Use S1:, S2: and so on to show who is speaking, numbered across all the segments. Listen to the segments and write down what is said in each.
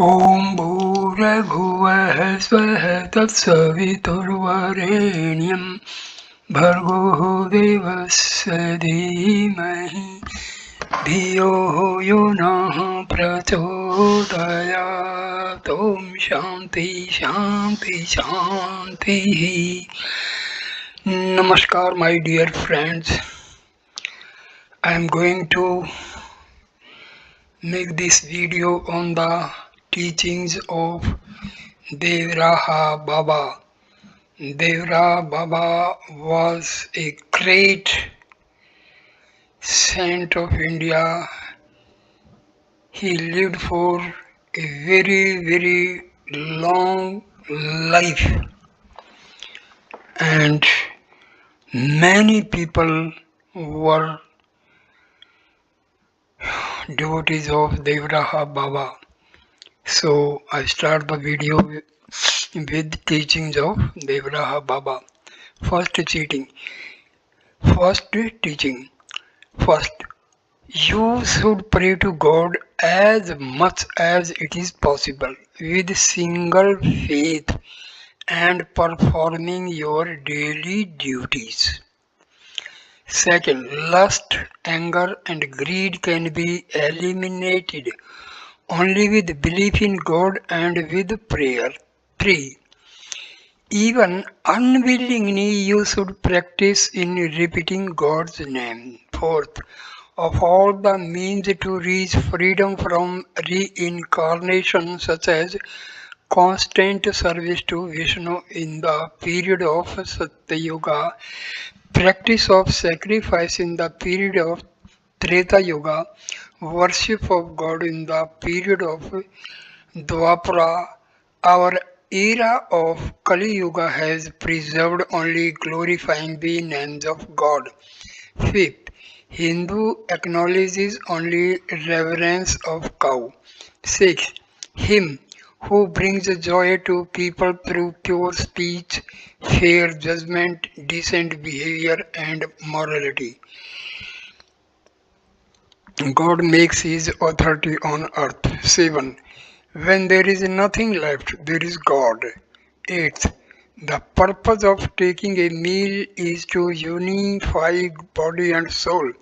S1: ॐ भूर्भुवः स्वः तत्सवितुर्वरेण्यं भर्गो देवस्य धीमहि धियो यो नः प्रचोदयात् ॐ शान्ति शान्ति शान्तिः. Namaskar, my dear friends. I am going to make this video on the teachings of Devraha Baba. Devraha Baba was a great saint of India. He lived for a very long life, and many people were devotees of Devraha Baba. So I start the video with teachings of Devraha Baba. First teaching. First teaching. First, you should pray to God as much as it is possible with single faith and performing your daily duties. Second, lust, anger, and greed can be eliminated only with belief in God and with prayer. 3. Even unwillingly, you should practice in repeating God's name. Fourth, of all the means to reach freedom from reincarnation, such as constant service to Vishnu in the period of Satya Yuga, practice of sacrifice in the period of Treta Yuga, worship of God in the period of Dwapara, our era of Kali Yuga has preserved only glorifying the names of God. Fifth, Hindu acknowledges only reverence of cow. Sixth, him who brings joy to people through pure speech, fair judgment, decent behavior, and morality. God makes his authority on earth. 7. When there is nothing left, there is God. 8. The purpose of taking a meal is to unify body and soul.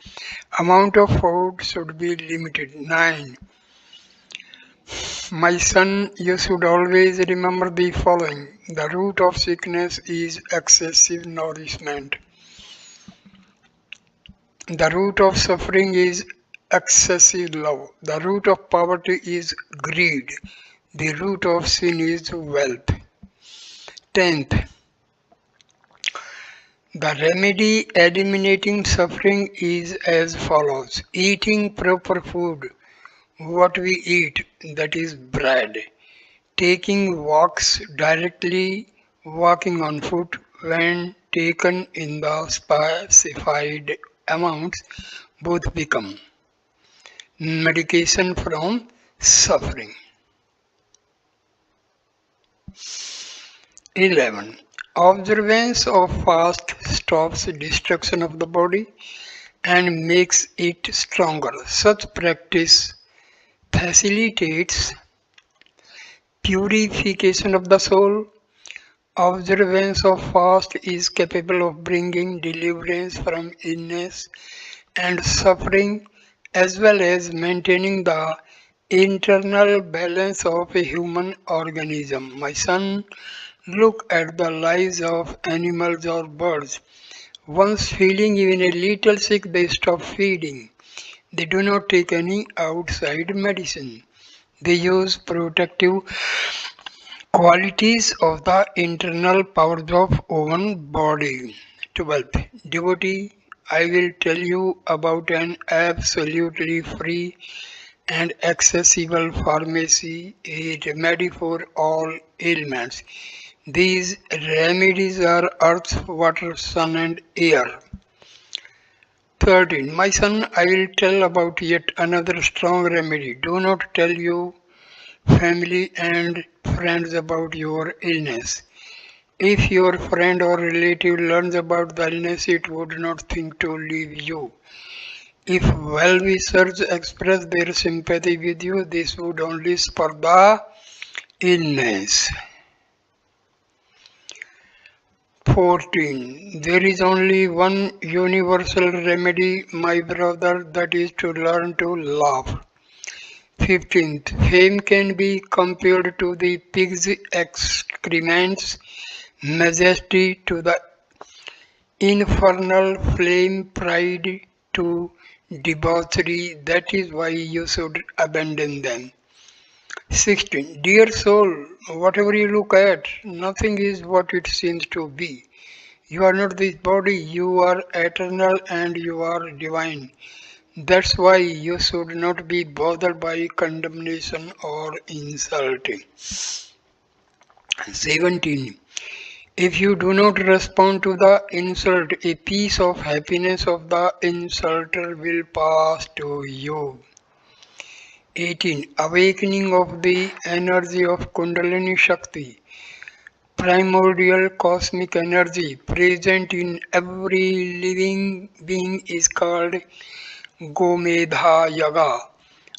S1: Amount of food should be limited. 9. My son, you should always remember the following. The root of sickness is excessive nourishment. The root of suffering is excessive love. The root of poverty is greed. The root of sin is wealth. 10th, the remedy eliminating suffering is as follows. Eating proper food, what we eat, that is bread. Taking walks directly, walking on foot when taken in the specified amounts, both become medication from suffering. 11. Observance of fast stops destruction of the body and makes it stronger. Such practice facilitates purification of the soul. Observance of fast is capable of bringing deliverance from illness and suffering as well as maintaining the internal balance of a human organism. My son, look at the lives of animals or birds. Once feeling even a little sick, they stop feeding. They do not take any outside medicine. They use protective qualities of the internal powers of own body. 12th, devotee, I will tell you about an absolutely free and accessible pharmacy, a remedy for all ailments. These remedies are earth, water, sun, and air. 13. My son, I will tell about yet another strong remedy. Do not tell your family and friends about your illness. If your friend or relative learns about the illness, it would not think to leave you. If well-wishers express their sympathy with you, this would only spur the illness. 14. There is only one universal remedy, my brother, that is to learn to laugh. 15th. Fame can be compared to the pig's excrements, majesty to the infernal flame, pride to debauchery. That is why you should abandon them. 16. Dear soul, whatever you look at, nothing is what it seems to be. You are not this body, you are eternal and you are divine. That's why you should not be bothered by condemnation or insult. 17. If you do not respond to the insult, a piece of happiness of the insulter will pass to you. 18. Awakening of the energy of Kundalini Shakti, primordial cosmic energy present in every living being is called Gomedha Yaga.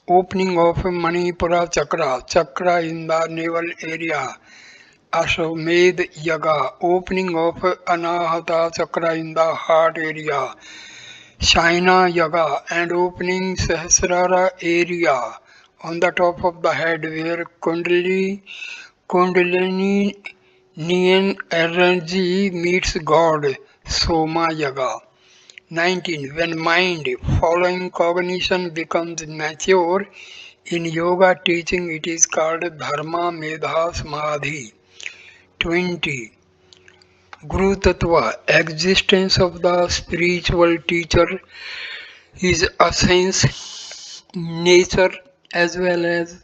S1: Opening of Manipura Chakra, chakra in the navel area. Ashwamedh Yaga, opening of Anahata Chakra in the heart area. Shaina Yaga, and opening Sahasrara area on the top of the head where Kundalini energy meets God. Soma Yaga. 19. When mind following cognition becomes mature, in yoga teaching it is called Dharma Medha Samadhi. 20. Guru Tattva, existence of the spiritual teacher, his essence, nature, as well as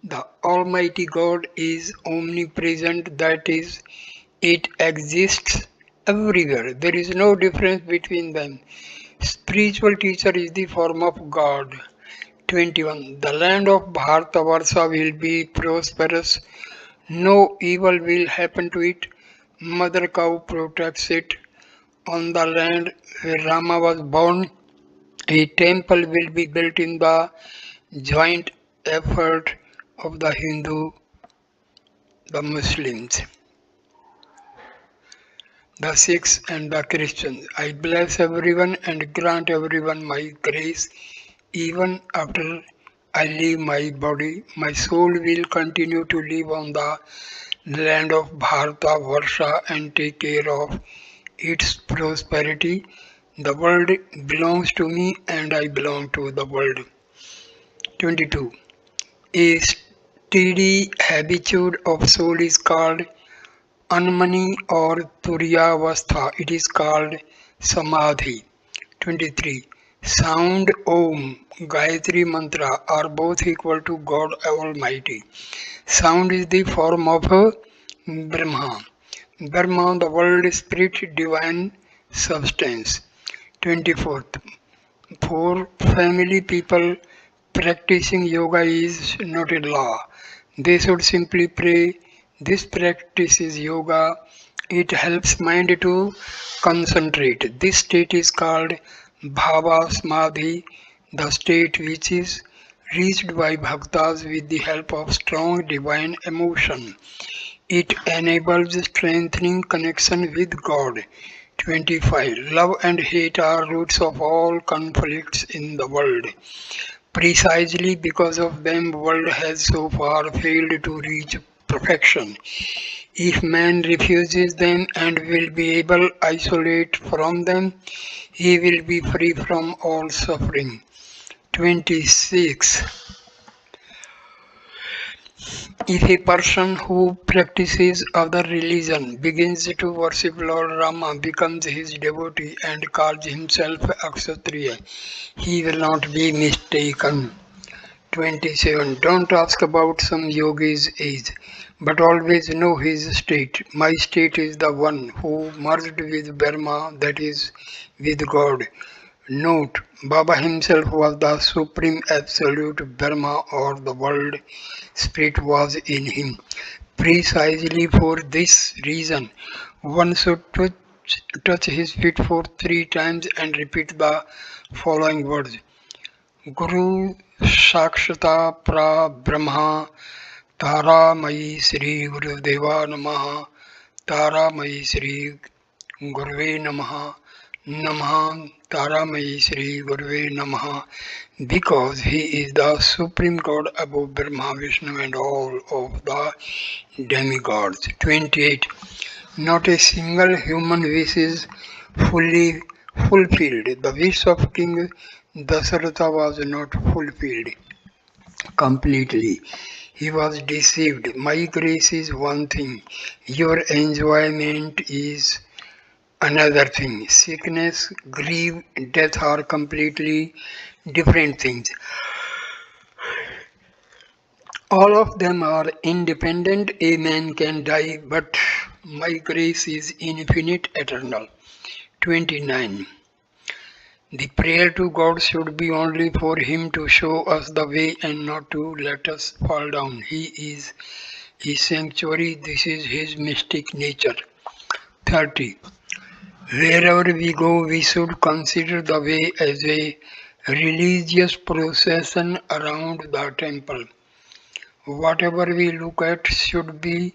S1: the Almighty God is omnipresent, that is, it exists everywhere. There is no difference between them. Spiritual teacher is the form of God. 21. The land of Bhartavarsha will be prosperous. No evil will happen to it. Mother cow protects it. On the land where Rama was born, a temple will be built in the joint effort of the Hindu, the Muslims, the Sikhs and the Christians. I bless everyone and grant everyone my grace. Even after I leave my body, my soul will continue to live on the land of Bharata Varsha and take care of its prosperity. The world belongs to me and I belong to the world. 22. A steady habitude of soul is called Anmani or Turyavastha. It is called Samadhi. 23. Sound Om, Gayatri Mantra are both equal to God Almighty. Sound is the form of Brahma. Brahma, the world spirit, divine substance. 24th. For family people, practicing yoga is not a law. They should simply pray. This practice is yoga. It helps mind to concentrate. This state is called Bhava Samadhi, the state which is reached by bhaktas with the help of strong divine emotion. It enables strengthening connection with God. 25. Love and hate are roots of all conflicts in the world. Precisely because of them, the world has so far failed to reach perfection. If man refuses them and will be able to isolate from them, he will be free from all suffering. 26. If a person who practices other religion begins to worship Lord Rama, becomes his devotee and calls himself a Kshatriya, he will not be mistaken. 27. Don't ask about some yogi's age, but always know his state. My state is the one who merged with Brahma, that is, with God. Note, Baba himself was the supreme absolute Brahma, or the world spirit was in him. Precisely for this reason, one should touch his feet for 3 times and repeat the following words. Guru Sakshata Pra Brahma Taramai Sri Guru Deva Namaha Taramai Sri Guruve Namaha Namaha Taramai Sri Guruve Namaha, because he is the supreme God above Brahma, Vishnu and all of the demigods. 28. Not a single human wish is fully fulfilled. The wish of King Dasharatha was not fulfilled completely. He was deceived. My grace is one thing, your enjoyment is another thing. Sickness, grief, death are completely different things. All of them are independent. A man can die, but my grace is infinite, eternal. 29. The prayer to God should be only for Him to show us the way and not to let us fall down. He is His sanctuary. This is His mystic nature. 30. Wherever we go, we should consider the way as a religious procession around the temple. Whatever we look at should be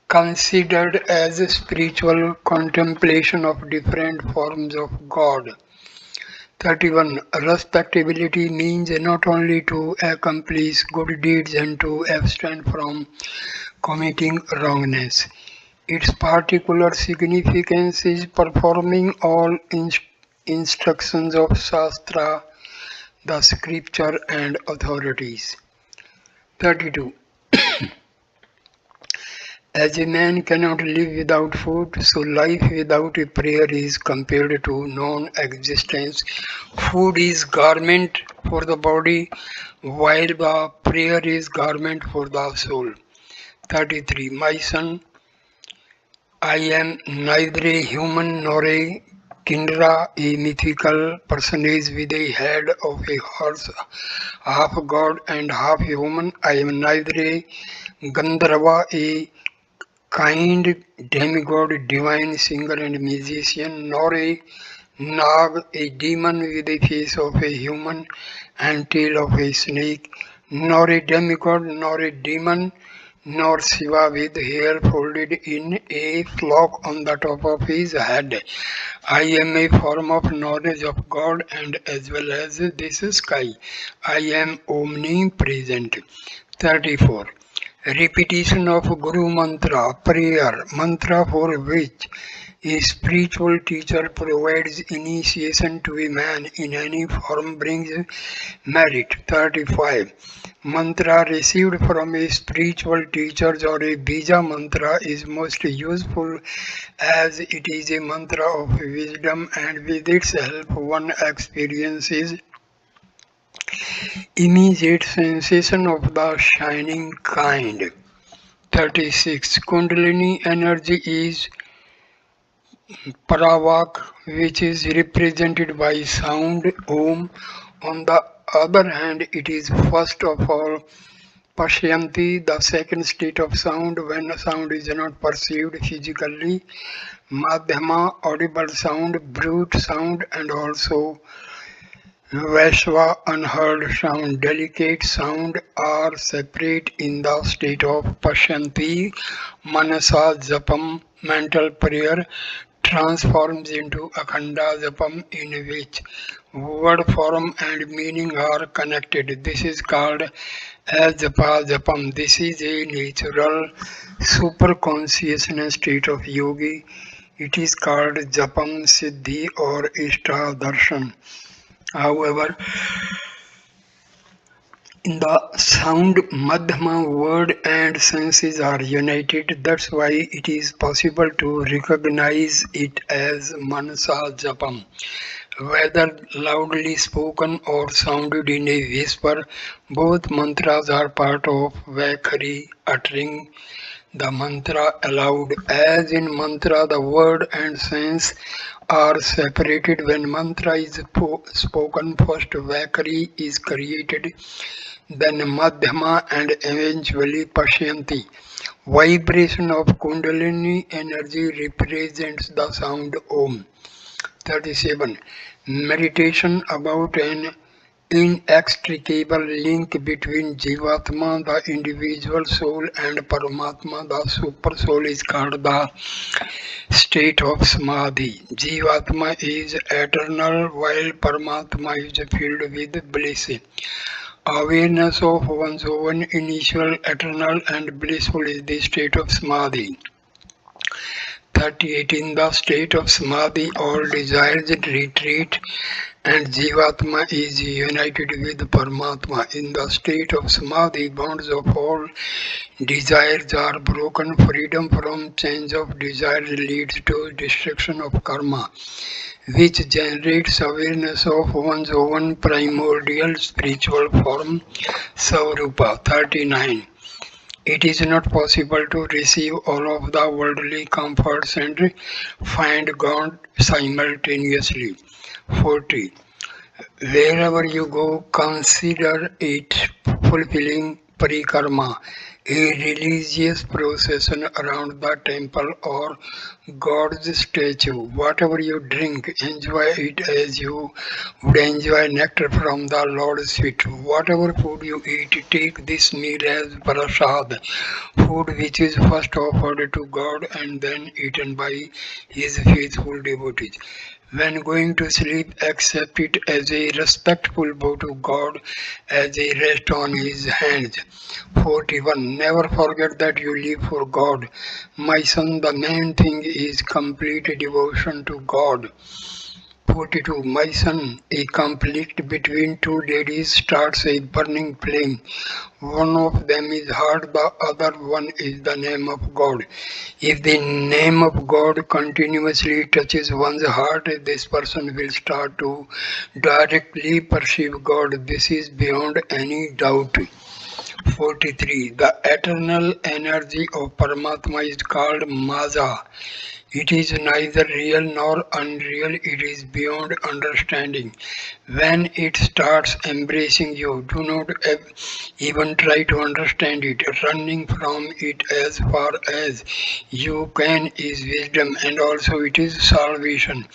S1: considered as a spiritual contemplation of different forms of God. 31. Respectability means not only to accomplish good deeds and to abstain from committing wrongness. Its particular significance is performing all instructions of Shastra, the scripture and authorities. 32. As a man cannot live without food, so life without a prayer is compared to non-existence. Food is garment for the body, while the prayer is garment for the soul. 33. My son, I am neither a human nor a Kindra, a mythical personage with a head of a horse, half god and half human. I am neither a Gandharva, a kind demigod, divine singer and musician, nor a Nag, a demon with the face of a human and tail of a snake, nor a demigod, nor a demon, nor Shiva with hair folded in a flock on the top of his head. I am a form of knowledge of God and as well as this sky. I am omnipresent. 34. Repetition of Guru Mantra, prayer, mantra for which a spiritual teacher provides initiation to a man in any form brings merit. 35. Mantra received from a spiritual teacher or a bija mantra is most useful as it is a mantra of wisdom, and with its help one experiences immediate sensation of the shining kind. 36. Kundalini energy is Paravak, which is represented by sound Om. On the other hand, it is first of all Pashyanti, the second state of sound when sound is not perceived physically, Madhyama, audible sound, brute sound, and also Vaishva, unheard sound, delicate sound are separate in the state of Pashyanti. Manasa Japam, mental prayer, transforms into Akhanda Japam, in which word form and meaning are connected. This is called as Japa Japam. This is a natural super consciousness state of yogi. It is called Japam Siddhi or Ishta Darshan. However, in the sound, Madhyama, word and senses are united. That's why it is possible to recognize it as Manasa Japam. Whether loudly spoken or sounded in a whisper, both mantras are part of Vaikhari, uttering the mantra aloud. As in mantra, the word and sense are separated. When mantra is spoken first, Vaikhari is created, then Madhyama and eventually Pashyanti. Vibration of Kundalini energy represents the sound Om. 37. Meditation about an inextricable link between Jivatma, the individual soul, and Paramatma, the super soul, is called the state of Samadhi. Jivatma is eternal while Paramatma is filled with bliss. Awareness of one's own initial eternal and blissful is the state of Samadhi. 38. In the state of Samadhi, all desires retreat and Jivatma is united with Paramatma. In the state of Samadhi, bonds of all desires are broken. Freedom from change of desires leads to destruction of karma, which generates awareness of one's own primordial spiritual form, Savrupa. 39. It is not possible to receive all of the worldly comforts and find God simultaneously. 40. Wherever you go, consider it fulfilling parikrama, a religious procession around the temple or God's statue. Whatever you drink, enjoy it as you would enjoy nectar from the Lord's feet. Whatever food you eat, take this meal as prasad, food which is first offered to God and then eaten by His faithful devotees. When going to sleep, accept it as a respectful bow to God as a rest on His hands. 41. Never forget that you live for God. My son, the main thing is complete devotion to God. 42. My son, a conflict between two ladies starts a burning flame. One of them is heart, the other one is the name of God. If the name of God continuously touches one's heart, this person will start to directly perceive God. This is beyond any doubt. 43. The eternal energy of Paramatma is called Maza. It is neither real nor unreal, it is beyond understanding. When it starts embracing you, do not even try to understand it. Running from it as far as you can is wisdom, and also it is salvation.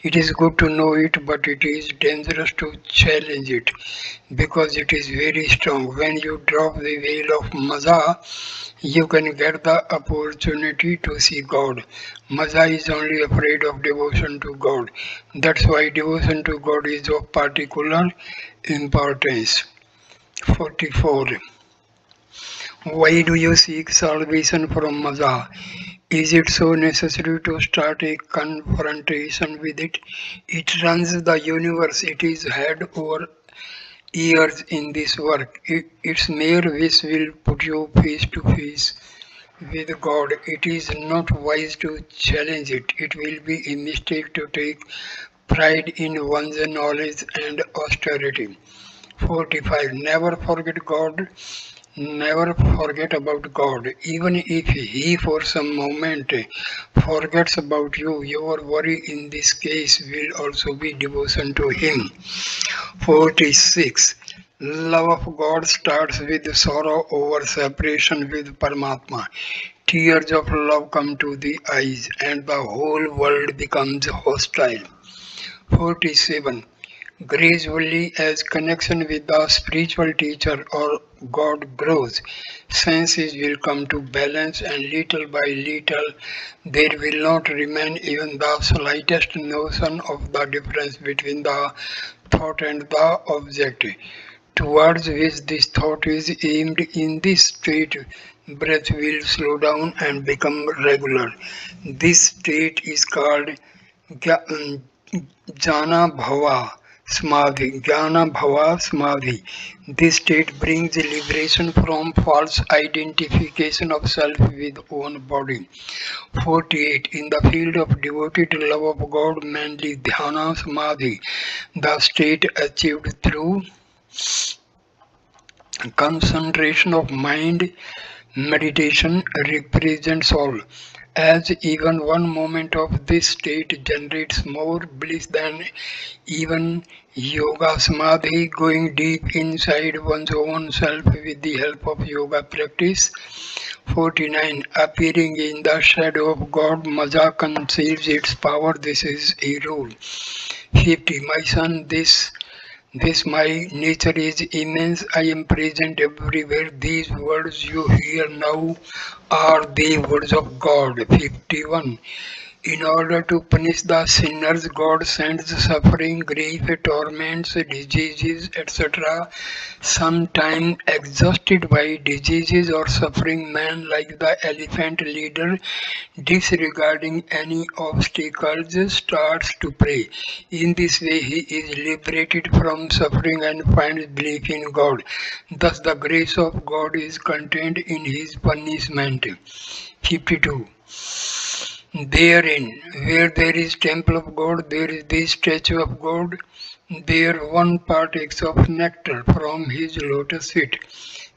S1: It is good to know it, but it is dangerous to challenge it because it is very strong. When you drop the veil of Maza, you can get the opportunity to see God. Maza is only afraid of devotion to God. That's why devotion to God is of particular importance. 44. Why do you seek salvation from Maza? Is it so necessary to start a confrontation with it? It runs the universe. It is head over ears in this work. Its mere wish will put you face to face with God. It is not wise to challenge it. It will be a mistake to take pride in one's knowledge and austerity. 45. Never forget God. Never forget about God. Even if He for some moment forgets about you, your worry in this case will also be devotion to Him. 46. Love of God starts with sorrow over separation with Paramatma. Tears of love come to the eyes and the whole world becomes hostile. 47. Gradually, as connection with the spiritual teacher or God grows, senses will come to balance, and little by little there will not remain even the slightest notion of the difference between the thought and the object. Towards which this thought is aimed in this state, breath will slow down and become regular. This state is called Jnana Bhava Samadhi. Jnana Bhava Samadhi. This state brings liberation from false identification of self with own body. 48. In the field of devoted love of God, mainly Dhyana Samadhi, the state achieved through concentration of mind, meditation represents all, as even one moment of this state generates more bliss than even yoga samadhi. Going deep inside one's own self with the help of yoga practice 49. Appearing in the shadow of God, Maja conceals its power. This is a rule. 50. My son, this my nature is immense. I am present everywhere. These words you hear now are the words of God. 51. In order to punish the sinners, God sends suffering, grief, torments, diseases, etc. Sometimes exhausted by diseases or suffering, man, like the elephant leader, disregarding any obstacles, starts to pray. In this way, he is liberated from suffering and finds belief in God. Thus, the grace of God is contained in his punishment. 52. Therein, where there is temple of God, there is the statue of God. There one partakes of nectar from his lotus feet.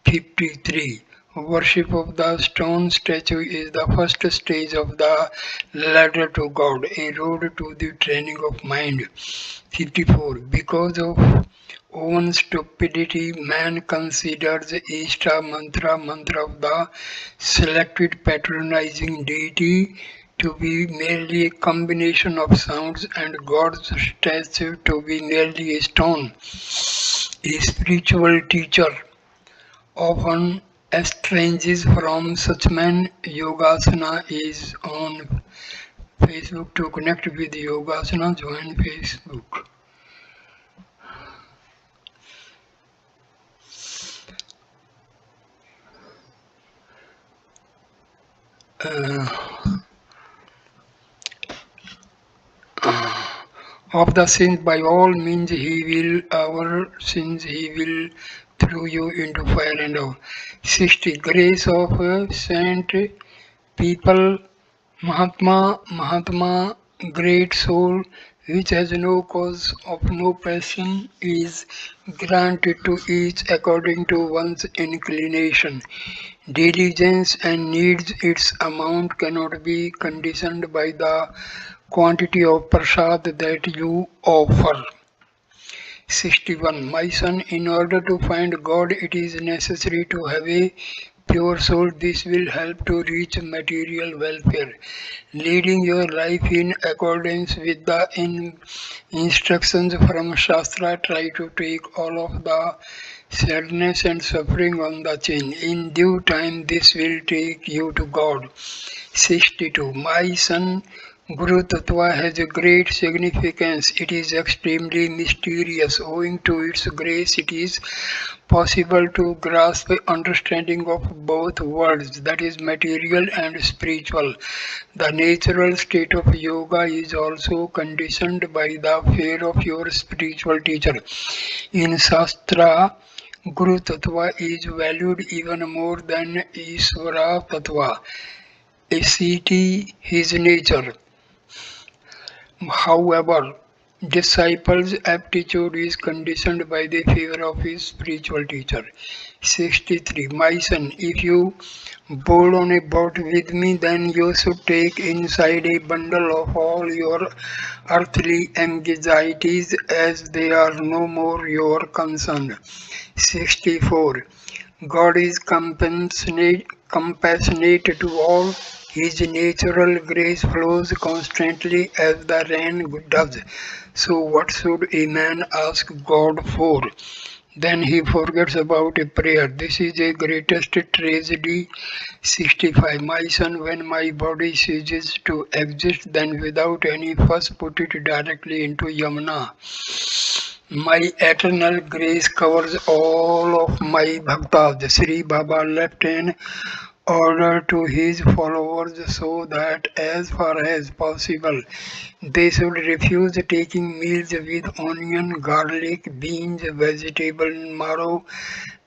S1: 53. Worship of the stone statue is the first stage of the ladder to God, a road to the training of mind. 54. Because of own stupidity, man considers Ishta mantra of the selected patronizing deity to be merely a combination of sounds and God's statue to be merely a stone. A spiritual teacher often estranges from such men. Yogasana is on Facebook. To connect with Yogasana, join Facebook. Uh, of the sins, by all means he will, our sins he will throw you into fire and all. 60. Grace of saint people, Mahatma, great soul, which has no cause of no passion, is granted to each according to one's inclination. Diligence and needs its amount cannot be conditioned by the quantity of prasad that you offer. 61. My son, in order to find God, it is necessary to have a pure soul. This will help to reach material welfare. Leading your life in accordance with the instructions from Shastra, try to take all of the sadness and suffering on the chin. In due time, this will take you to God. 62. My son, Guru Tattva has a great significance. It is extremely mysterious. Owing to its grace, it is possible to grasp understanding of both worlds, that is, material and spiritual. The natural state of yoga is also conditioned by the fear of your spiritual teacher. In Shastra, Guru Tattva is valued even more than Isvara Tattva, asceti his nature. However, disciple's aptitude is conditioned by the favor of his spiritual teacher. 63. My son, if you board on a boat with me, then you should take inside a bundle of all your earthly anxieties, as they are no more your concern. 64. God is compassionate to all. His natural grace flows constantly as the rain does. So, what should a man ask God for? Then he forgets about a prayer. This is the greatest tragedy. 65. My son, when my body ceases to exist, then without any fuss put it directly into Yamuna. My eternal grace covers all of my bhaktas. Sri Baba left an order to his followers so that as far as possible they should refuse taking meals with onion, garlic, beans, vegetable marrow,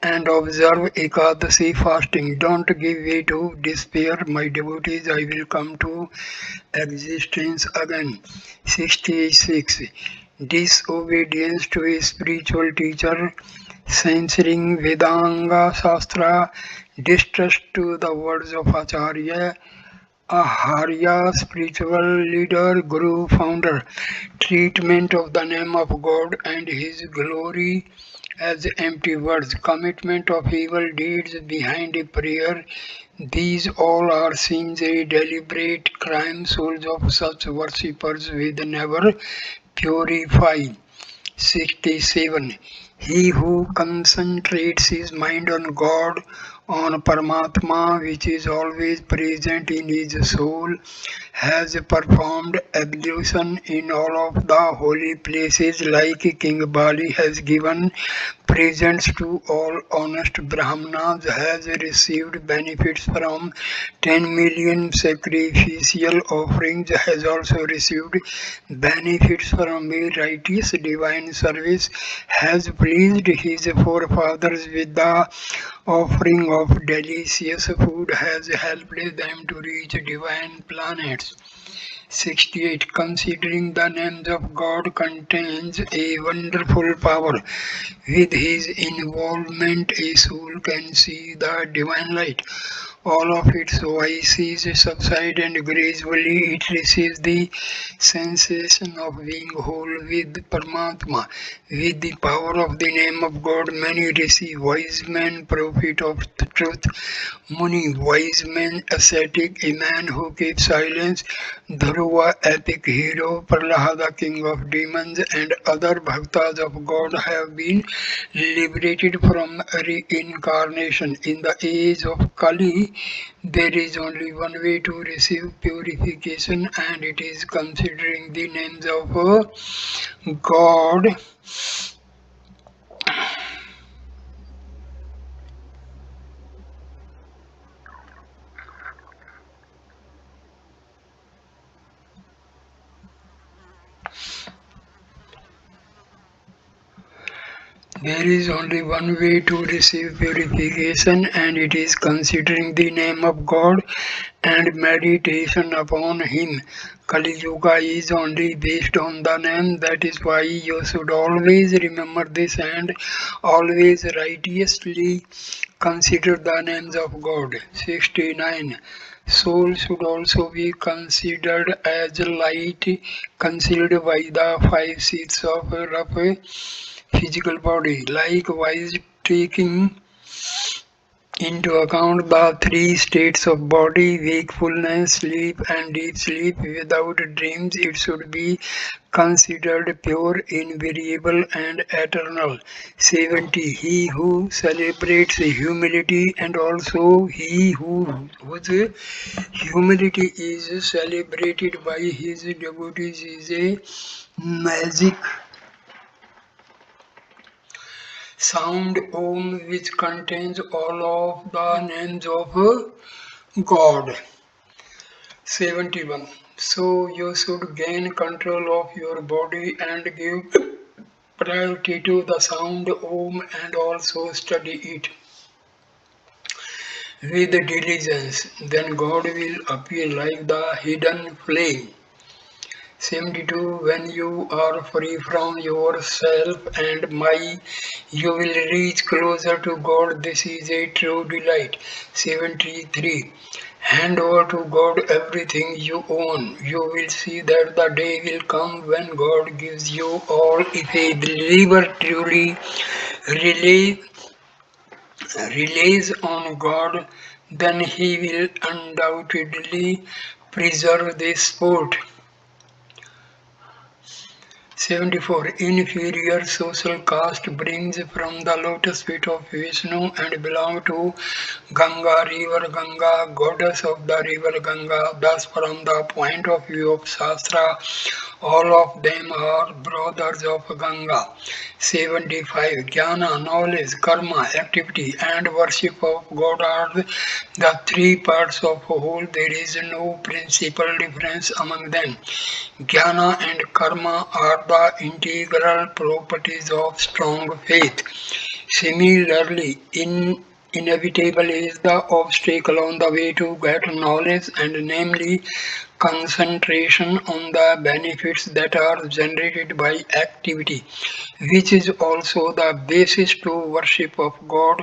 S1: and observe Ekadasi fasting. Don't give way to despair, my devotees. I will come to existence again. 66. Disobedience to a spiritual teacher, censoring Vedanga Shastra, distrust to the words of Acharya, Aharya, spiritual leader, guru, founder, treatment of the name of God and his glory, as empty words, commitment of evil deeds behind a prayer. These all are sins a deliberate crime. Souls of such worshippers will never purify. 67. He who concentrates his mind on God, on Paramatma, which is always present in his soul, has performed ablution in all of the holy places, like King Bali has given presents to all honest Brahmanas, has received benefits from 10 million sacrificial offerings, has also received benefits from a righteous divine service, has pleased his forefathers with the offering of delicious food, has helped them to reach divine planets. 68. Considering the names of God contains a wonderful power. With his involvement, a soul can see the divine light. All of its vices subside and gradually it receives the sensation of being whole with Paramatma. With the power of the name of God, many receive wise men, prophet of the truth, Muni, wise man, ascetic, a man who keeps silence, Dhruva, epic hero, Prahlada, king of demons, and other bhaktas of God have been liberated from reincarnation. In the age of Kali, there is only one way to receive purification, and it is considering the names of God. There is only one way to receive purification, and it is considering the name of God and meditation upon Him. Kali Yuga is only based on the name, that is why you should always remember this and always righteously consider the names of God. 69. Soul should also be considered as light, concealed by the five seats of rough physical body. Likewise, taking into account the three states of body, wakefulness, sleep, and deep sleep without dreams, it should be considered pure, invariable, and eternal. 70. He who celebrates humility and also he whose humility is celebrated by his devotees is a magic sound Om, which contains all of the names of God. 71. So you should gain control of your body and give priority to the sound Om and also study it with diligence. Then God will appear like the hidden flame. 72. When you are free from yourself and my, you will reach closer to God. This is a true delight. 73. Hand over to God everything you own. You will see that the day will come when God gives you all. If a believer truly rely, relies on God, then he will undoubtedly preserve this sport. 74. Inferior social caste brings from the lotus feet of Vishnu and belong to Ganga, river Ganga, goddess of the river Ganga. Thus, from the point of view of Shastra, all of them are brothers of Ganga. 75. Jnana, knowledge, karma, activity, and worship of God are the three parts of a whole. There is no principal difference among them. Jnana and karma are the integral properties of strong faith. Similarly, inevitable is the obstacle on the way to get knowledge, and namely concentration on the benefits that are generated by activity, which is also the basis to worship of God.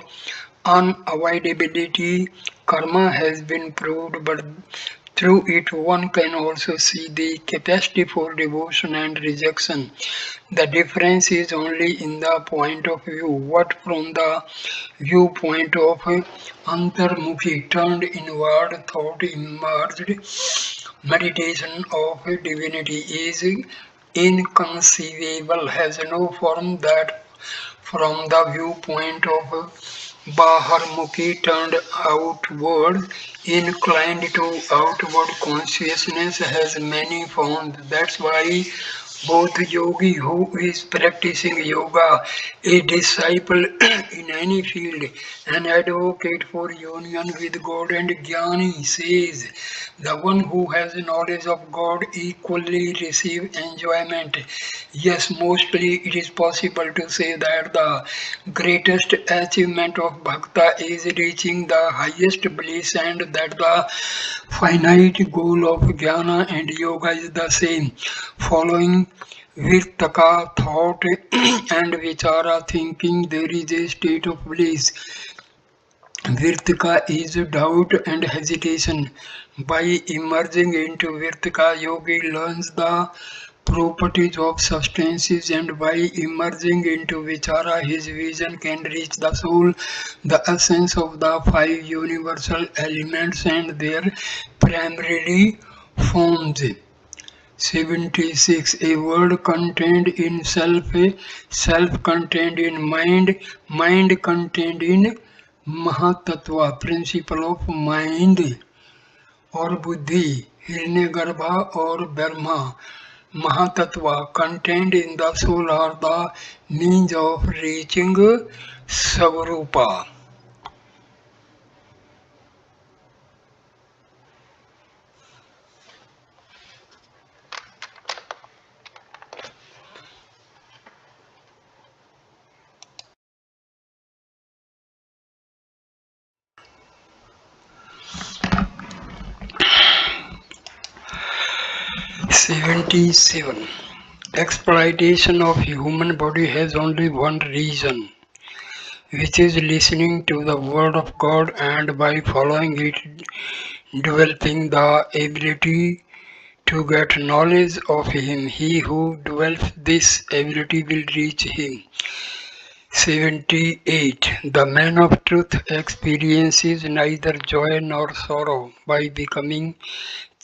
S1: Unavoidability karma has been proved, but Through it, one can also see the capacity for devotion and rejection. The difference is only in the point of view. What from the viewpoint of Antarmukhi turned inward thought emerged, meditation of divinity is inconceivable, has no form that from the viewpoint of Baharmukhi turned outward, inclined to outward consciousness has many forms. That's why both yogi who is practicing yoga, a disciple in any field, an advocate for union with God and Jnani says the one who has knowledge of God equally receive enjoyment. Yes, mostly it is possible to say that the greatest achievement of bhakta is reaching the highest bliss and that the finite goal of jnana and yoga is the same. Following Virtaka thought and vichara thinking, there is a state of bliss. Virtika is doubt and hesitation. By emerging into Virtika, yogi learns the properties of substances, and by emerging into Vichara, his vision can reach the soul, the essence of the five universal elements and their primary forms. 76. A word contained in self, self contained in mind, mind contained in Mahatattva, principle of mind or Buddhi, Hiranyagarbha or Brahma, Mahatattva contained in the soul are the means of reaching Savrupa. 77. Exploitation of human body has only one reason, which is listening to the word of God and by following it developing the ability to get knowledge of Him. He who develops this ability will reach Him. 78. The man of truth experiences neither joy nor sorrow by becoming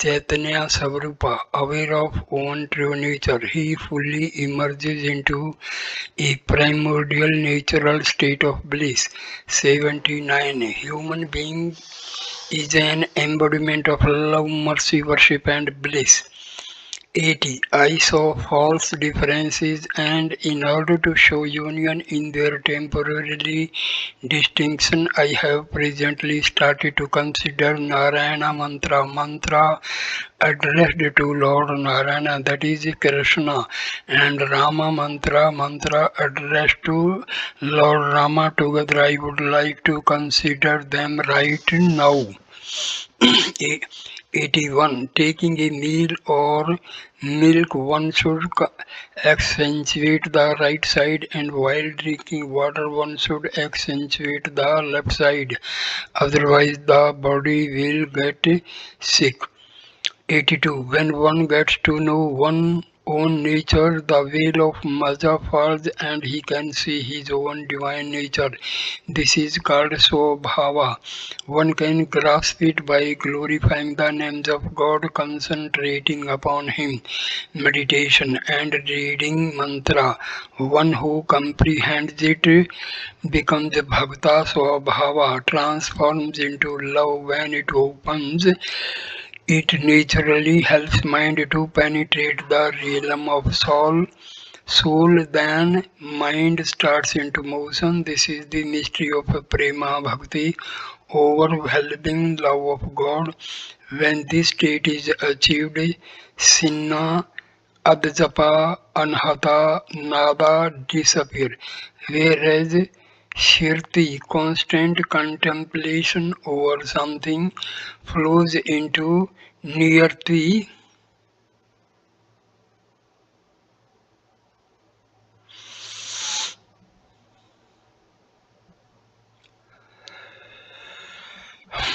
S1: Chaitanya Savrupa, aware of own true nature. He fully emerges into a primordial natural state of bliss. 79. Human being is an embodiment of love, mercy, worship, and bliss. 80. I saw false differences, and in order to show union in their temporarily distinction, I have presently started to consider Narayana mantra, mantra addressed to Lord Narayana, that is Krishna, and Rama mantra, mantra addressed to Lord Rama. Together, I would like to consider them right now. 81. Taking a meal or milk, one should accentuate the right side, and while drinking water, one should accentuate the left side. Otherwise, the body will get sick. 82. When one gets to know one's own nature, the veil of Maja falls and he can see his own divine nature. This is called Swabhava. One can grasp it by glorifying the names of God, concentrating upon Him, meditation, and reading mantra. One who comprehends it becomes Bhakta Swabhava, transforms into love when it opens. It naturally helps mind to penetrate the realm of soul, then mind starts into motion. This is the mystery of Prema Bhakti, overwhelming love of God. When this state is achieved, Sinna, Adjapa, Anhata, Nada disappear. Whereas Shirti, constant contemplation over something, flows into Niyarti,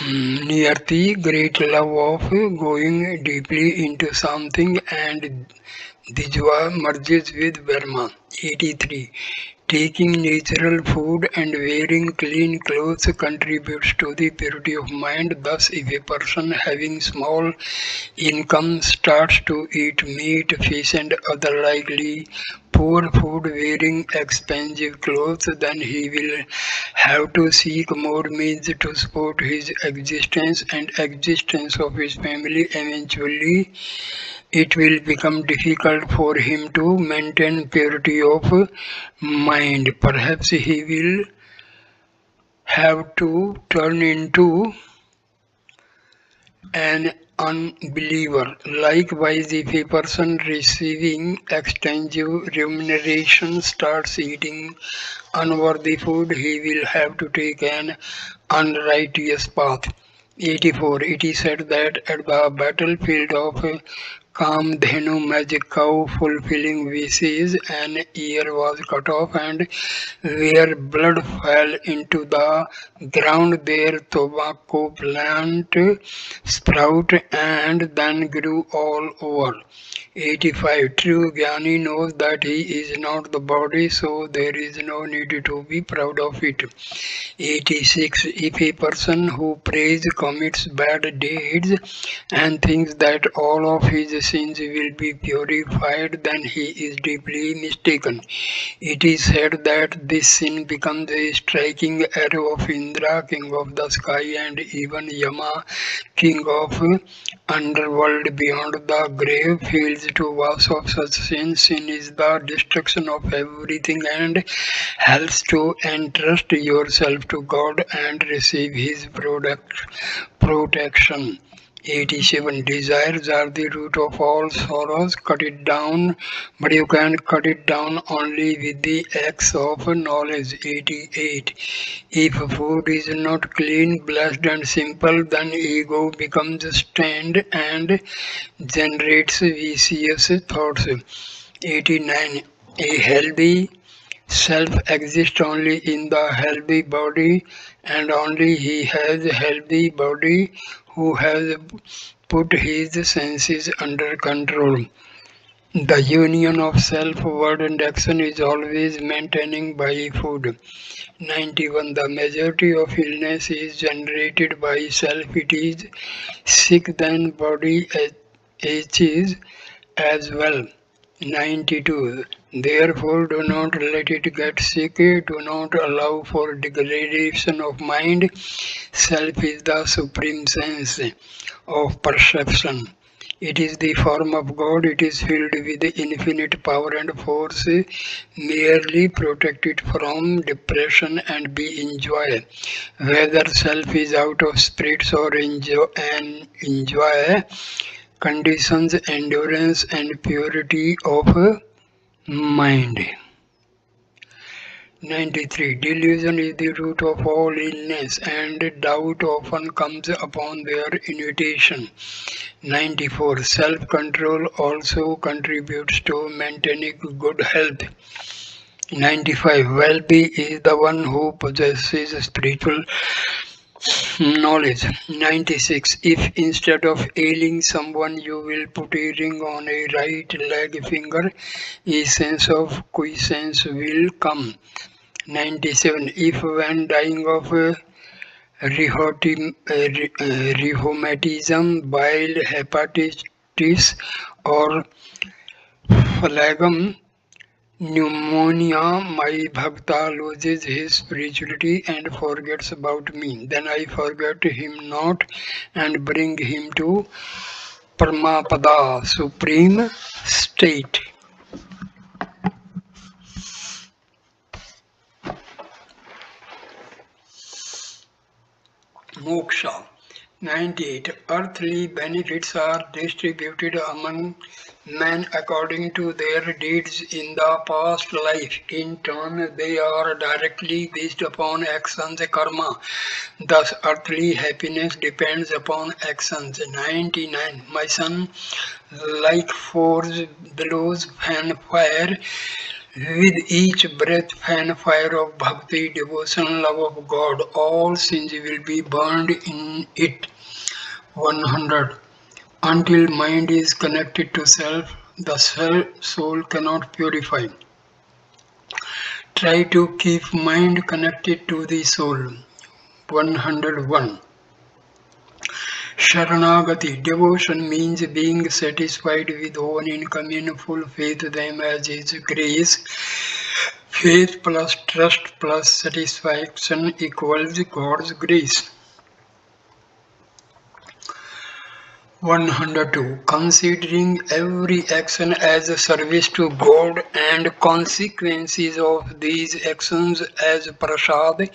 S1: Niyati, great love of going deeply into something, and Dijwa merges with Verma. 83. Taking natural food and wearing clean clothes contributes to the purity of mind. Thus, if a person having small income starts to eat meat, fish, and other likely poor food wearing expensive clothes, then he will have to seek more means to support his existence and existence of his family. Eventually, it will become difficult for him to maintain purity of mind. Perhaps he will have to turn into an unbeliever. Likewise, if a person receiving extensive remuneration starts eating unworthy food, he will have to take an unrighteous path. 84. It is said that at the battlefield of Kamdhenu, magic cow fulfilling wishes, an ear was cut off, and where blood fell into the ground, there tobacco plant sprout and then grew all over. 85. True Jnani knows that he is not the body, so there is no need to be proud of it. 86. If a person who prays commits bad deeds and thinks that all of his sins will be purified, then he is deeply mistaken. It is said that this sin becomes a striking arrow of Indra, king of the sky, and even Yama, king of underworld beyond the grave, feels to wash off such sin. Sin is the destruction of everything and helps to entrust yourself to God and receive His protection. 87. Desires are the root of all sorrows. Cut it down, but you can cut it down only with the axe of knowledge. 88. If food is not clean, blessed, and simple, then ego becomes stained and generates vicious thoughts. 89. A healthy self exists only in the healthy body, and only he has a healthy body who has put his senses under control. The union of self, word, and action is always maintaining by food. 91. The majority of illness is generated by self. It is sick, then body aches as well. 92. Therefore, do not let it get sick. Do not allow for degradation of mind. Self is the supreme sense of perception. It is the form of God. It is filled with infinite power and force. Merely protect it from depression and be enjoy. Whether self is out of spirits or enjoy conditions, endurance, and purity of mind. 93. Delusion is the root of all illness, and doubt often comes upon their invitation. 94. Self control also contributes to maintaining good health. 95. Wealthy is the one who possesses spiritual knowledge. 96. If instead of ailing someone you will put a ring on a right leg finger, a sense of quiescence will come. 97. If when dying of rheumatism, bile, hepatitis, or phlegm, pneumonia, my bhakta loses his spirituality and forgets about me. Then I forget him not and bring him to Paramapada, supreme state. Moksha. 98. Earthly benefits are distributed among men according to their deeds in the past life. In turn, they are directly based upon actions karma. Thus, earthly happiness depends upon actions. 99. My son, like force blows fan fire, With each breath, fan fire of bhakti, devotion, love of God, all sins will be burned in it. 100. Until mind is connected to self, the soul cannot purify. Try to keep mind connected to the soul. 101. Sharanagati, devotion means being satisfied with own income in full faith them as is grace. Faith plus trust plus satisfaction equals God's grace. 102. Considering every action as a service to God and consequences of these actions as prasad,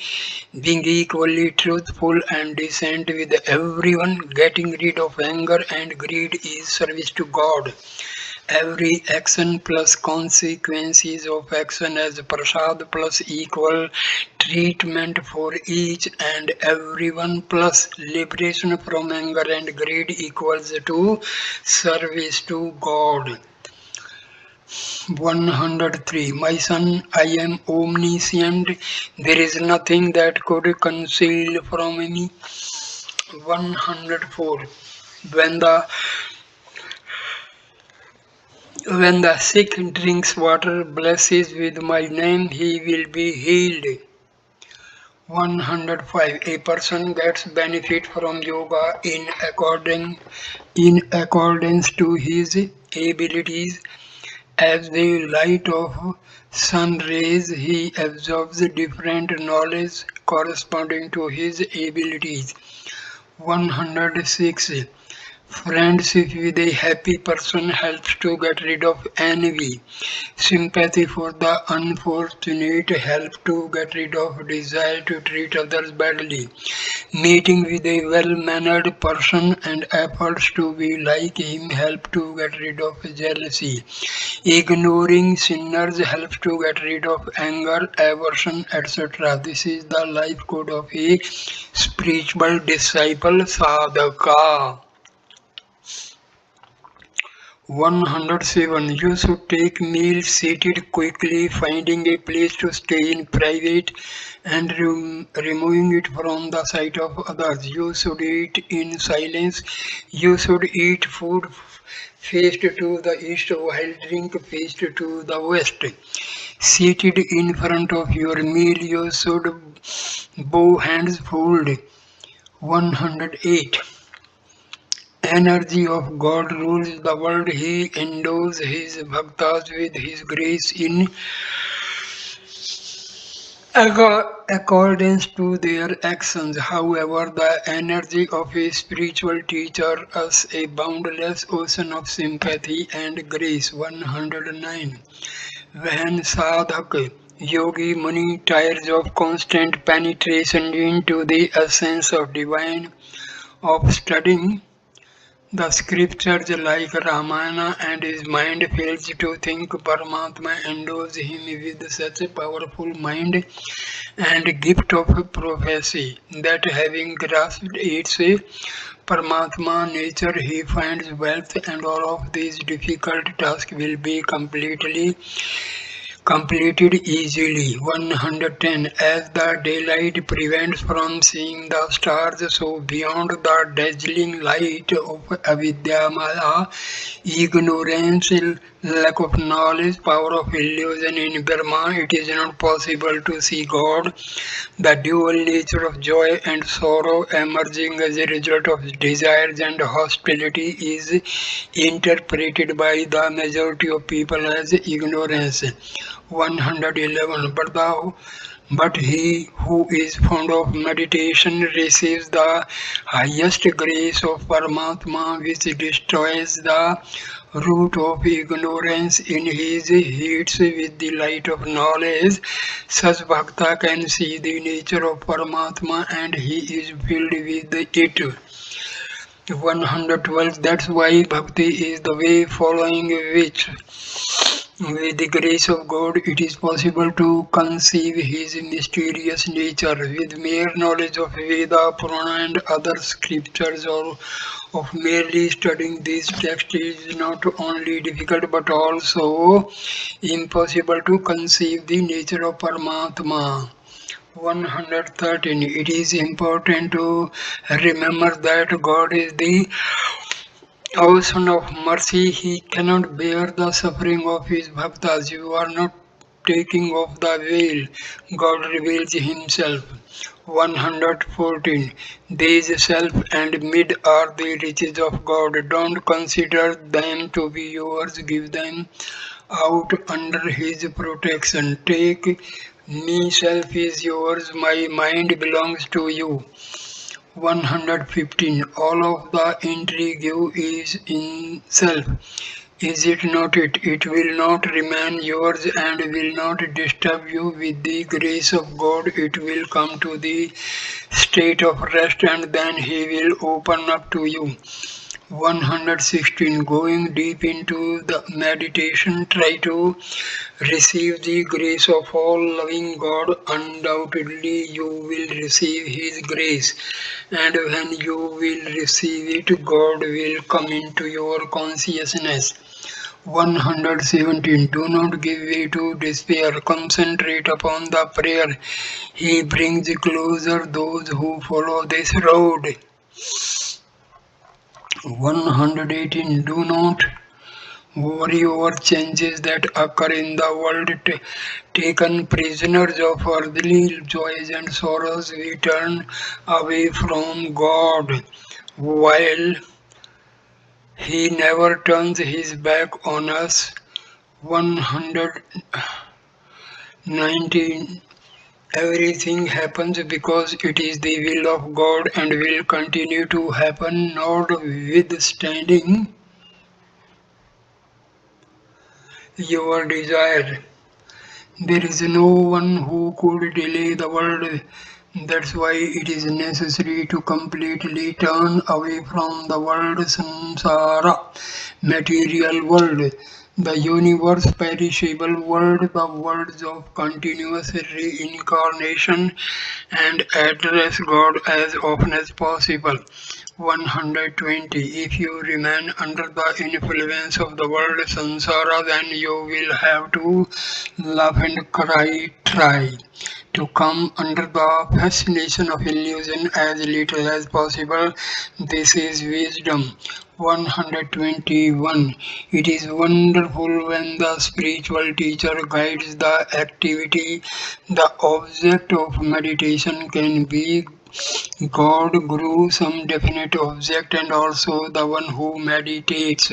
S1: being equally truthful and decent with everyone, getting rid of anger and greed is service to God. Every action plus consequences of action as prasad plus equal treatment for each and everyone plus liberation from anger and greed equals to service to God. 103. My son, I am omniscient. There is nothing that could conceal from me. 104. When the When the sick drinks water blesses with my name, he will be healed. 105. A person gets benefit from yoga in accordance to his abilities. As the light of sun rays, he absorbs different knowledge corresponding to his abilities. 106. Friendship with a happy person helps to get rid of envy. Sympathy for the unfortunate helps to get rid of desire to treat others badly. Meeting with a well-mannered person and efforts to be like him help to get rid of jealousy. Ignoring sinners helps to get rid of anger, aversion, etc. This is the life code of a spiritual disciple sadhaka. 107. You should take meals seated quickly, finding a place to stay in private and removing it from the sight of others. You should eat in silence. You should eat food faced to the east while drink faced to the west. Seated in front of your meal, you should bow hands folded. 108. Energy of God rules the world. He endows his bhaktas with his grace in accordance to their actions. However, the energy of a spiritual teacher us a boundless ocean of sympathy and grace. 109. When sadhak yogi muni tires of constant penetration into the essence of divine, of studying the scriptures like Ramana, and his mind fails to think, Paramatma endows him with such a powerful mind and gift of prophecy that having grasped its Paramatma nature, he finds wealth and all of these difficult tasks will be completed easily. 110. As the daylight prevents from seeing the stars, so beyond the dazzling light of avidya maya, ignorance, lack of knowledge, power of illusion in Brahma, it is not possible to see God. The dual nature of joy and sorrow emerging as a result of desires and hostility is interpreted by the majority of people as ignorance. 111. But he who is fond of meditation receives the highest grace of Paramatma, which destroys the root of ignorance in his heats with the light of knowledge. Such bhakta can see the nature of Paramatma and he is filled with it. 112. That's why bhakti is the way following which With the grace of God, it is possible to conceive His mysterious nature. With mere knowledge of Veda, Purana, and other scriptures, or of merely studying these texts is not only difficult but also impossible to conceive the nature of Paramatma. 113. It is important to remember that God is the ocean of mercy. He cannot bear the suffering of his bhaktas. You are not taking off the veil. God reveals himself. 114. These self and mid are the riches of God. Don't consider them to be yours. Give them out under his protection. Take me, self is yours. My mind belongs to you. 115. All of the intrigue is in self. Is it not it? It will not remain yours and will not disturb you. With the grace of God, it will come to the state of rest and then He will open up to you. 116. Going deep into the meditation, try to receive the grace of all loving God. Undoubtedly, you will receive His grace, and when you will receive it, God will come into your consciousness. 117. Do not give way to despair. Concentrate upon the prayer. He brings closer those who follow this road. 118. Do not worry over changes that occur in the world. Taken prisoners of earthly joys and sorrows, we turn away from God, while He never turns His back on us. 119. Everything happens because it is the will of God and will continue to happen, notwithstanding your desire. There is no one who could delay the world. That's why it is necessary to completely turn away from the world, samsara, material world, the universe, perishable world, the worlds of continuous reincarnation, and address God as often as possible. 120. If you remain under the influence of the world samsara, then you will have to laugh and cry. Try to come under the fascination of illusion as little as possible. This is wisdom. 121. It is wonderful when the spiritual teacher guides the activity. The object of meditation can be God, Guru, some definite object, and also the one who meditates.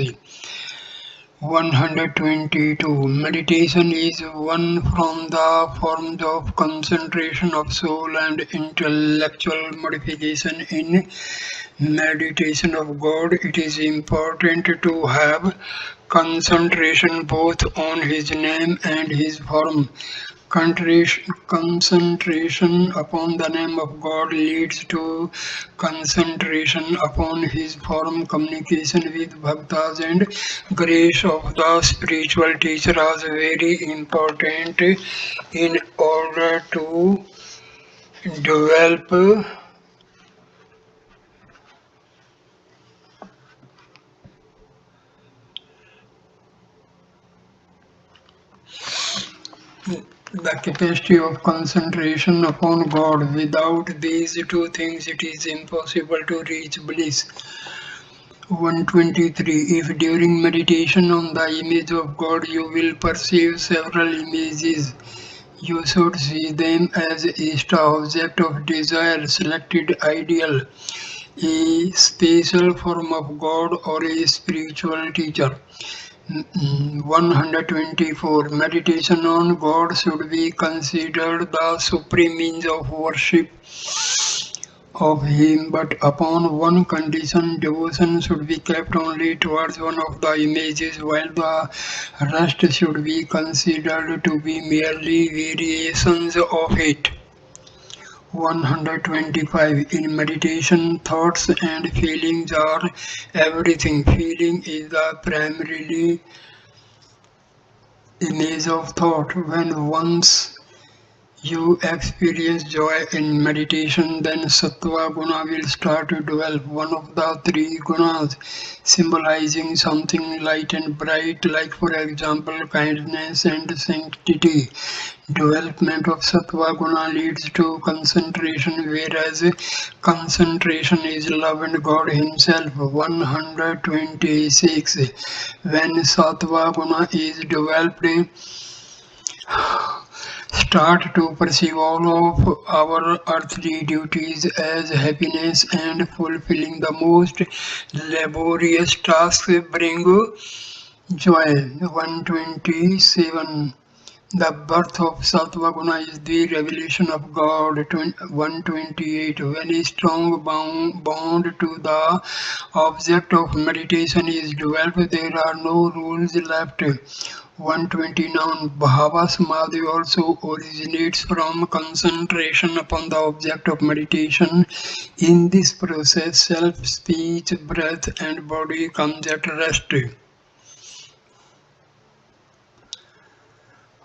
S1: 122. Meditation is one from the forms of concentration of soul and intellectual modification. In meditation of God, it is important to have concentration both on His name and His form. Concentration upon the name of God leads to concentration upon His form. Communication with bhaktas and grace of the spiritual teacher is very important in order to develop the capacity of concentration upon God. Without these two things, it is impossible to reach bliss. 123. If during meditation on the image of God you will perceive several images, you should see them as Ishta, object of desire, selected ideal, a special form of God, or a spiritual teacher. 124. Meditation on God should be considered the supreme means of worship of Him, but upon one condition: devotion should be kept only towards one of the images, while the rest should be considered to be merely variations of it. 125. In meditation, thoughts and feelings are everything. Feeling is the primarily image of thought. When once you experience joy in meditation, then sattva guna will start to develop. One of the three gunas symbolizing something light and bright, like for example kindness and sanctity. Development of sattva guna leads to concentration, whereas concentration is love and God Himself. 126. When sattva guna is developed, start to perceive all of our earthly duties as happiness, and fulfilling the most laborious tasks bring joy. 127. The birth of Sattva Guna is the revelation of God. 128. When a strong bond to the object of meditation is developed, there are no rules left. 129. Bhava Samadhi also originates from concentration upon the object of meditation. In this process, self, speech, breath, and body comes at rest.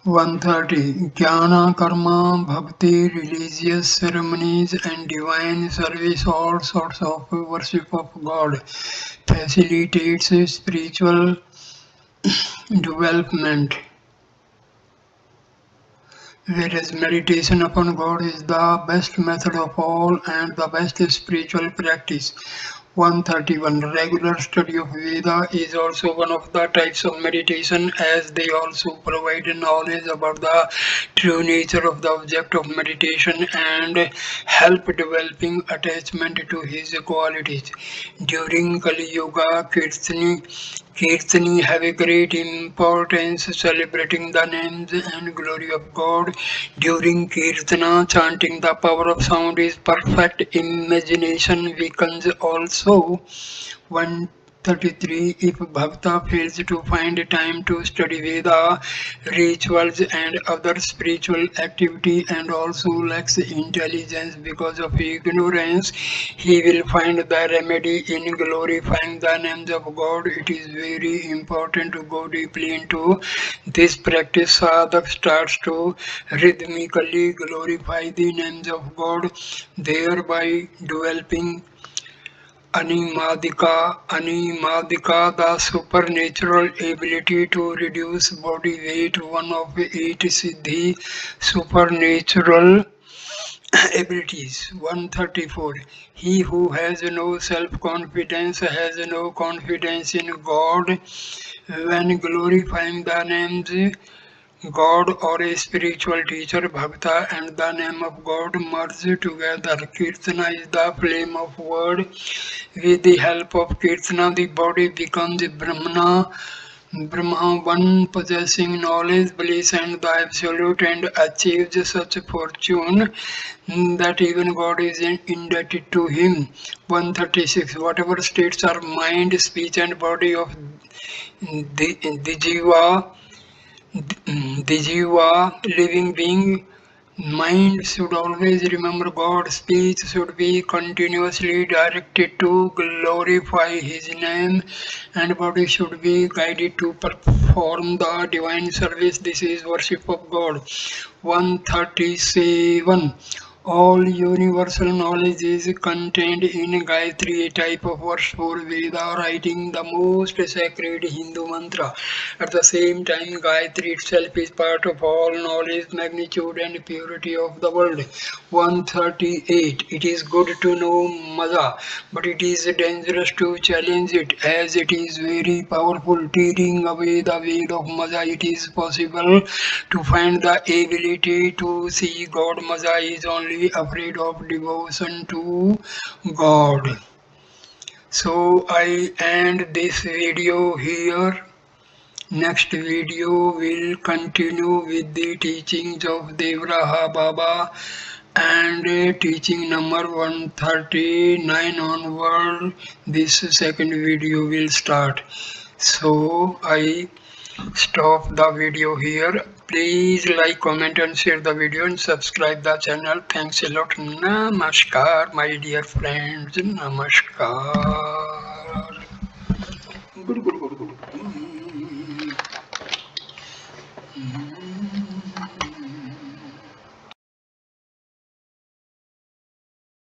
S1: 130. Jnana, karma, bhakti, religious ceremonies, and divine service, all sorts of worship of God, facilitates spiritual development. Whereas meditation upon God is the best method of all and the best spiritual practice. 131. Regular study of Veda is also one of the types of meditation, as they also provide knowledge about the true nature of the object of meditation and help developing attachment to his qualities. During Kali Yuga, Kirtani have a great importance, celebrating the names and glory of God. During Kirtana, chanting the power of sound is perfect. Imagination weakens also. 133. If Bhakta fails to find time to study Veda, rituals, and other spiritual activity, and also lacks intelligence because of ignorance, he will find the remedy in glorifying the names of God. It is very important to go deeply into this practice. Sadhak starts to rhythmically glorify the names of God, thereby developing Animadika, the supernatural ability to reduce body weight, one of 8 Siddhi supernatural abilities. 134. He who has no self-confidence has no confidence in God. When glorifying the names God or a spiritual teacher, Bhakta, and the name of God merge together. Kirtana is the flame of word. With the help of Kirtana, the body becomes Brahma, one possessing knowledge, bliss, and the absolute, and achieves such fortune that even God is indebted to him. 136. Whatever states are mind, speech, and body of the jiva, the jiva, living being, mind should always remember God. Speech should be continuously directed to glorify His name, and body should be guided to perform the divine service. This is worship of God. 137. All universal knowledge is contained in Gayatri, a type of verse for Veda writing, the most sacred Hindu mantra. At the same time, Gayatri itself is part of all knowledge, magnitude, and purity of the world. 138. It is good to know Maza, but it is dangerous to challenge it, as it is very powerful. Tearing away the veil of Maza, it is possible to find the ability to see God. Maza is only afraid of devotion to God. So I end this video here. Next video will continue with the teachings of Devraha Baba, and teaching number 139 onward. This second video will start. So I stop the video here. Please like, comment, and share the video, and subscribe the channel. Thanks a lot. Namaskar, my dear friends. Namaskar. Good.